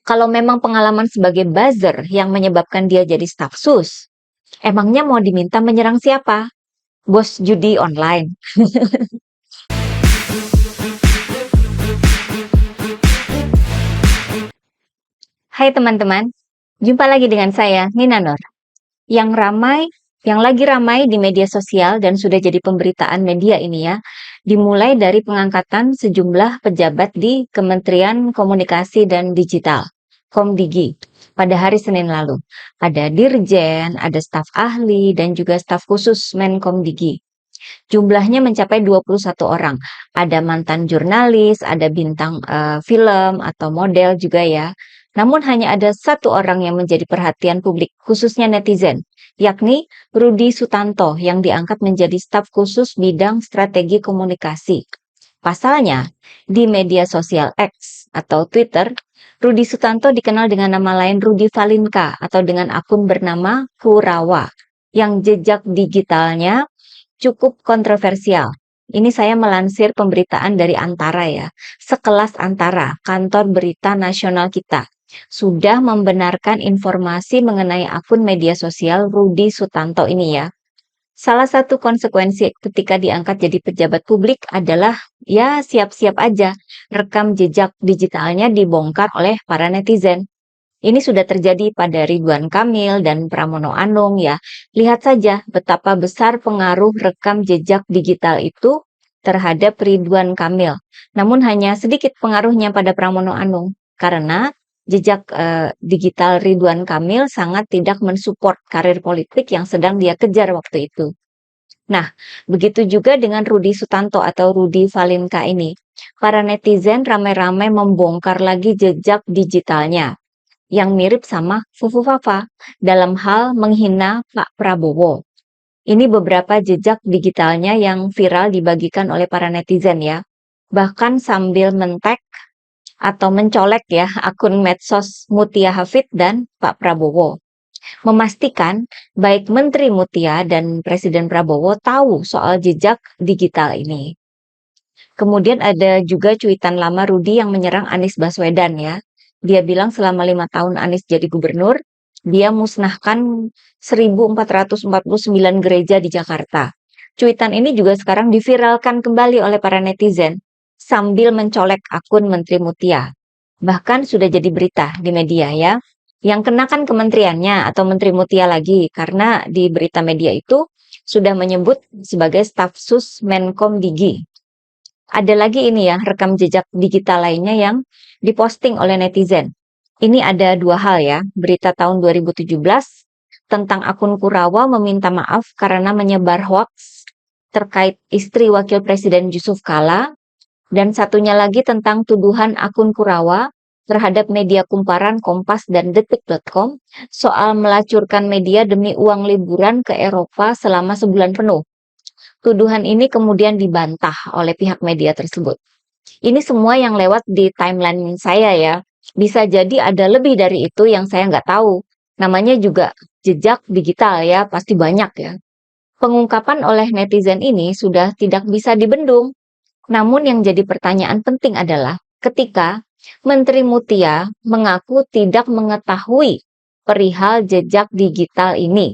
Kalau memang pengalaman sebagai buzzer yang menyebabkan dia jadi staf sus, emangnya mau diminta menyerang siapa? Bos judi online. Hai teman-teman, jumpa lagi dengan saya, Nina Nur. Yang lagi ramai di media sosial dan sudah jadi pemberitaan media ini ya, dimulai dari pengangkatan sejumlah pejabat di Kementerian Komunikasi dan Digital, Komdigi, pada hari Senin lalu. Ada dirjen, ada staf ahli, dan juga staf khusus Menkomdigi. Jumlahnya mencapai 21 orang. Ada mantan jurnalis, ada bintang film atau model juga ya. Namun hanya ada satu orang yang menjadi perhatian publik, khususnya netizen, yakni Rudi Sutanto yang diangkat menjadi staf khusus bidang strategi komunikasi. Pasalnya, di media sosial X atau Twitter, Rudi Sutanto dikenal dengan nama lain Rudi Valinka atau dengan akun bernama Kurawa, yang jejak digitalnya cukup kontroversial. Ini saya melansir pemberitaan dari Antara ya. Sekelas Antara, kantor berita nasional kita, sudah membenarkan informasi mengenai akun media sosial Rudi Sutanto ini ya. Salah satu konsekuensi ketika diangkat jadi pejabat publik adalah ya siap-siap aja rekam jejak digitalnya dibongkar oleh para netizen. Ini sudah terjadi pada Ridwan Kamil dan Pramono Anung ya. Lihat saja betapa besar pengaruh rekam jejak digital itu terhadap Ridwan Kamil. Namun hanya sedikit pengaruhnya pada Pramono Anung karena jejak digital Ridwan Kamil sangat tidak mensupport karir politik yang sedang dia kejar waktu itu. Nah, begitu juga dengan Rudi Sutanto atau Rudi Valinka ini. Para netizen ramai-ramai membongkar lagi jejak digitalnya yang mirip sama Fufu Fafa dalam hal menghina Pak Prabowo. Ini beberapa jejak digitalnya yang viral dibagikan oleh para netizen ya. Bahkan sambil men-tag atau mencolek ya akun medsos Mutia Hafid dan Pak Prabowo. Memastikan baik Menteri Mutia dan Presiden Prabowo tahu soal jejak digital ini. Kemudian ada juga cuitan lama Rudi yang menyerang Anies Baswedan ya. Dia bilang selama 5 tahun Anies jadi gubernur, dia musnahkan 1449 gereja di Jakarta. Cuitan ini juga sekarang diviralkan kembali oleh para netizen sambil mencolek akun Menteri Mutia. Bahkan sudah jadi berita di media ya. Yang kenakan kementeriannya atau Menteri Mutia lagi karena di berita media itu sudah menyebut sebagai staf sus Menkomdigi. Ada lagi ini ya, rekam jejak digital lainnya yang diposting oleh netizen. Ini ada dua hal ya, berita tahun 2017 tentang akun Kurawa meminta maaf karena menyebar hoax terkait istri Wakil Presiden Yusuf Kala, dan satunya lagi tentang tuduhan akun Kurawa terhadap media kumparan Kompas dan Detik.com soal melacurkan media demi uang liburan ke Eropa selama sebulan penuh. Tuduhan ini kemudian dibantah oleh pihak media tersebut. Ini semua yang lewat di timeline saya ya. Bisa jadi ada lebih dari itu yang saya nggak tahu. Namanya juga jejak digital ya, pasti banyak ya. Pengungkapan oleh netizen ini sudah tidak bisa dibendung. Namun yang jadi pertanyaan penting adalah ketika Menteri Mutia mengaku tidak mengetahui perihal jejak digital ini.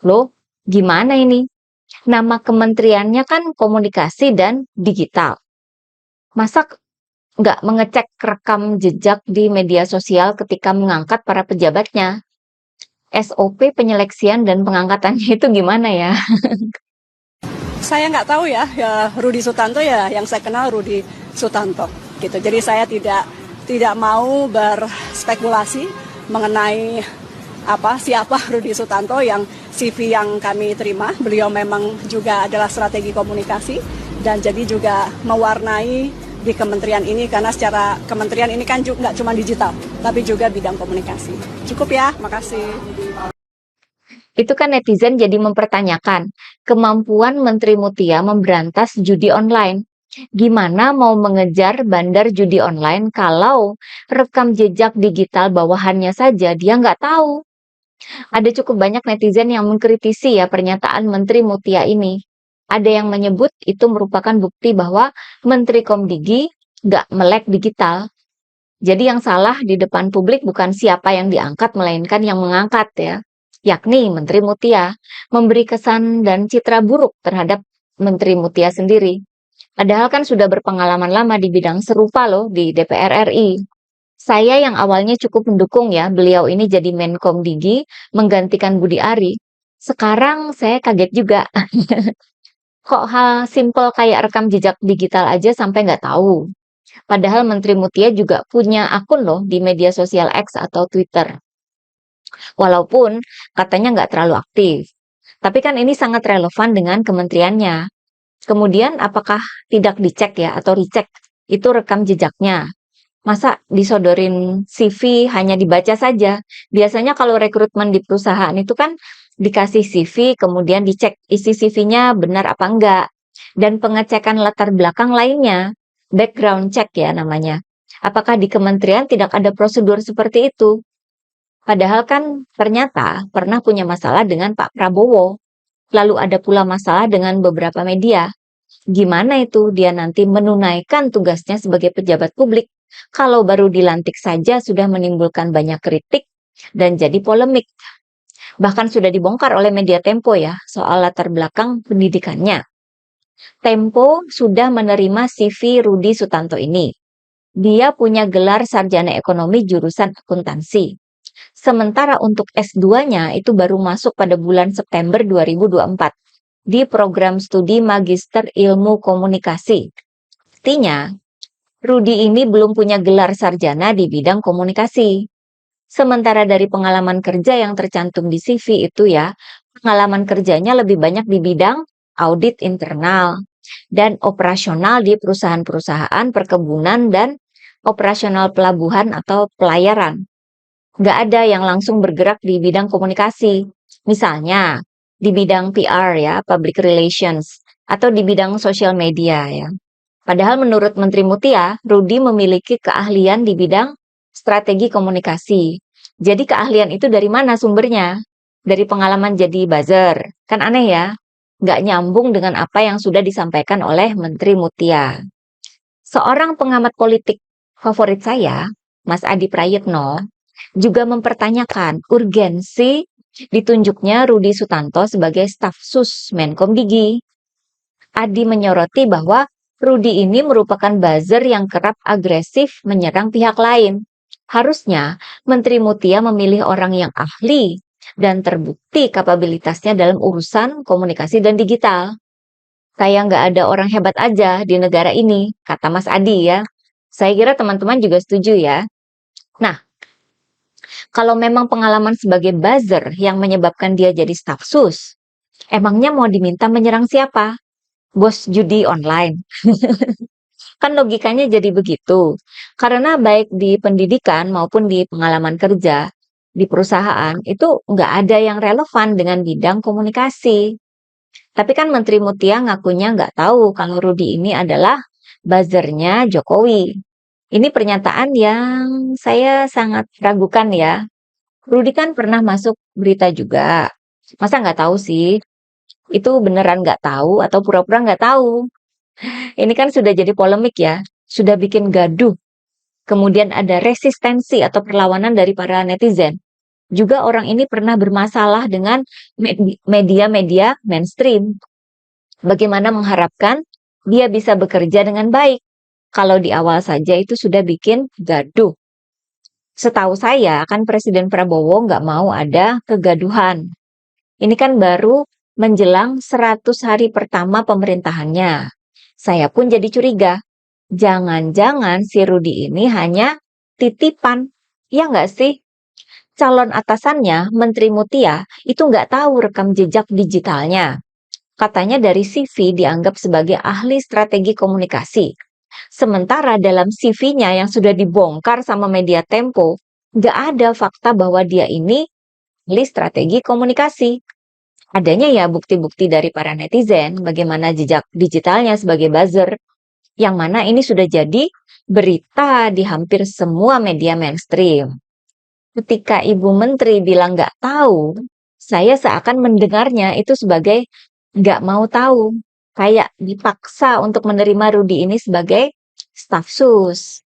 Loh, gimana ini? Nama kementeriannya kan komunikasi dan digital. Masa nggak mengecek rekam jejak di media sosial ketika mengangkat para pejabatnya? SOP penyeleksian dan pengangkatannya itu gimana ya? Saya nggak tahu ya Rudi Sutanto ya yang saya kenal Rudi Sutanto gitu. Jadi saya tidak mau berspekulasi mengenai siapa Rudi Sutanto. Yang CV yang kami terima, beliau memang juga adalah strategi komunikasi dan jadi juga mewarnai di kementerian ini karena secara kementerian ini kan juga nggak cuma digital tapi juga bidang komunikasi. Cukup ya, makasih. Itu kan netizen jadi mempertanyakan kemampuan Menteri Mutia memberantas judi online. Gimana mau mengejar bandar judi online kalau rekam jejak digital bawahannya saja dia nggak tahu? Ada cukup banyak netizen yang mengkritisi ya pernyataan Menteri Mutia ini. Ada yang menyebut itu merupakan bukti bahwa Menteri Komdigi nggak melek digital. Jadi yang salah di depan publik bukan siapa yang diangkat, melainkan yang mengangkat ya, yakni Menteri Mutia, memberi kesan dan citra buruk terhadap Menteri Mutia sendiri. Padahal kan sudah berpengalaman lama di bidang serupa loh di DPR RI. Saya yang awalnya cukup mendukung ya beliau ini jadi Menkom Digi menggantikan Budi Ari. Sekarang saya kaget juga. Kok hal simpel kayak rekam jejak digital aja sampai nggak tahu. Padahal Menteri Mutia juga punya akun loh di media sosial X atau Twitter. Walaupun katanya nggak terlalu aktif. Tapi kan ini sangat relevan dengan kementeriannya. Kemudian apakah tidak dicek ya atau recheck itu rekam jejaknya? Masa disodorin CV hanya dibaca saja? Biasanya kalau rekrutmen di perusahaan itu kan dikasih CV, kemudian dicek isi CV-nya benar apa enggak. Dan pengecekan latar belakang lainnya, background check ya namanya. Apakah di kementerian tidak ada prosedur seperti itu? Padahal kan ternyata pernah punya masalah dengan Pak Prabowo. Lalu ada pula masalah dengan beberapa media. Gimana itu dia nanti menunaikan tugasnya sebagai pejabat publik kalau baru dilantik saja sudah menimbulkan banyak kritik dan jadi polemik. Bahkan sudah dibongkar oleh media Tempo ya soal latar belakang pendidikannya. Tempo sudah menerima CV Rudi Sutanto ini. Dia punya gelar sarjana ekonomi jurusan akuntansi. Sementara untuk S2-nya itu baru masuk pada bulan September 2024 di program studi Magister Ilmu Komunikasi. Artinya, Rudi ini belum punya gelar sarjana di bidang komunikasi. Sementara dari pengalaman kerja yang tercantum di CV itu ya, pengalaman kerjanya lebih banyak di bidang audit internal dan operasional di perusahaan-perusahaan perkebunan dan operasional pelabuhan atau pelayaran. Nggak ada yang langsung bergerak di bidang komunikasi. Misalnya, di bidang PR ya, public relations, atau di bidang sosial media ya. Padahal menurut Menteri Mutia, Rudi memiliki keahlian di bidang strategi komunikasi. Jadi keahlian itu dari mana sumbernya? Dari pengalaman jadi buzzer. Kan aneh ya? Nggak nyambung dengan apa yang sudah disampaikan oleh Menteri Mutia. Seorang pengamat politik favorit saya, Mas Adi Prayitno, juga mempertanyakan urgensi ditunjuknya Rudi Sutanto sebagai staf sus Menkom Digi. Adi menyoroti bahwa Rudi ini merupakan buzzer yang kerap agresif menyerang pihak lain. Harusnya Menteri Mutia memilih orang yang ahli dan terbukti kapabilitasnya dalam urusan komunikasi dan digital. Kayak nggak ada orang hebat aja di negara ini, kata Mas Adi ya. Saya kira teman-teman juga setuju ya. Nah, kalau memang pengalaman sebagai buzzer yang menyebabkan dia jadi staf sus, emangnya mau diminta menyerang siapa? Bos judi online. Kan logikanya jadi begitu. Karena baik di pendidikan maupun di pengalaman kerja, di perusahaan, itu nggak ada yang relevan dengan bidang komunikasi. Tapi kan Menteri Mutia ngakunya nggak tahu kalau Rudi ini adalah buzzernya Jokowi. Ini pernyataan yang saya sangat ragukan ya. Rudi kan pernah masuk berita juga. Masa nggak tahu sih? Itu beneran nggak tahu atau pura-pura nggak tahu? Ini kan sudah jadi polemik ya. Sudah bikin gaduh. Kemudian ada resistensi atau perlawanan dari para netizen. Juga orang ini pernah bermasalah dengan media-media mainstream. Bagaimana mengharapkan dia bisa bekerja dengan baik kalau di awal saja itu sudah bikin gaduh. Setahu saya kan Presiden Prabowo nggak mau ada kegaduhan. Ini kan baru menjelang 100 hari pertama pemerintahannya. Saya pun jadi curiga. Jangan-jangan si Rudi ini hanya titipan. Ya nggak sih? Calon atasannya, Menteri Mutia, itu nggak tahu rekam jejak digitalnya. Katanya dari CV dianggap sebagai ahli strategi komunikasi. Sementara dalam CV-nya yang sudah dibongkar sama media Tempo, nggak ada fakta bahwa dia ini ahli strategi komunikasi. Adanya ya bukti-bukti dari para netizen bagaimana jejak digitalnya sebagai buzzer, yang mana ini sudah jadi berita di hampir semua media mainstream. Ketika Ibu Menteri bilang nggak tahu, saya seakan mendengarnya itu sebagai nggak mau tahu. Kayak dipaksa untuk menerima Rudi ini sebagai staf sus.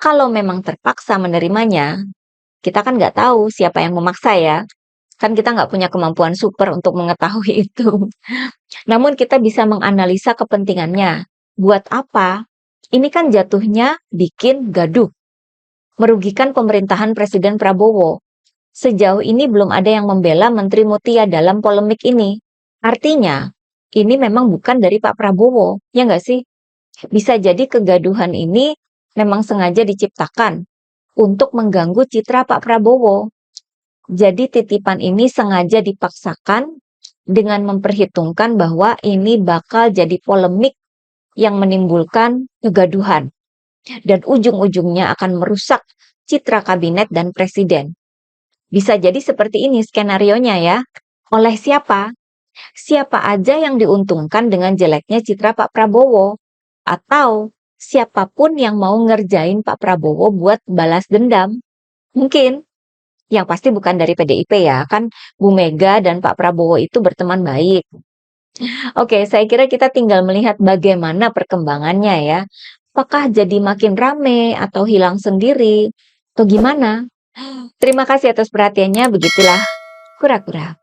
Kalau memang terpaksa menerimanya, kita kan nggak tahu siapa yang memaksa ya. Kan kita nggak punya kemampuan super untuk mengetahui itu. Namun kita bisa menganalisa kepentingannya. Buat apa? Ini kan jatuhnya bikin gaduh, merugikan pemerintahan Presiden Prabowo. Sejauh ini belum ada yang membela Menteri Mutia dalam polemik ini. Artinya, ini memang bukan dari Pak Prabowo, ya nggak sih? Bisa jadi kegaduhan ini memang sengaja diciptakan untuk mengganggu citra Pak Prabowo. Jadi titipan ini sengaja dipaksakan dengan memperhitungkan bahwa ini bakal jadi polemik yang menimbulkan kegaduhan. Dan ujung-ujungnya akan merusak citra kabinet dan presiden. Bisa jadi seperti ini skenarionya ya. Oleh siapa? Siapa aja yang diuntungkan dengan jeleknya citra Pak Prabowo? Atau siapapun yang mau ngerjain Pak Prabowo buat balas dendam? Mungkin. Yang pasti bukan dari PDIP ya, kan Bu Mega dan Pak Prabowo itu berteman baik. Oke, saya kira kita tinggal melihat bagaimana perkembangannya ya. Apakah jadi makin rame atau hilang sendiri? Atau gimana? Terima kasih atas perhatiannya, begitulah kura-kura.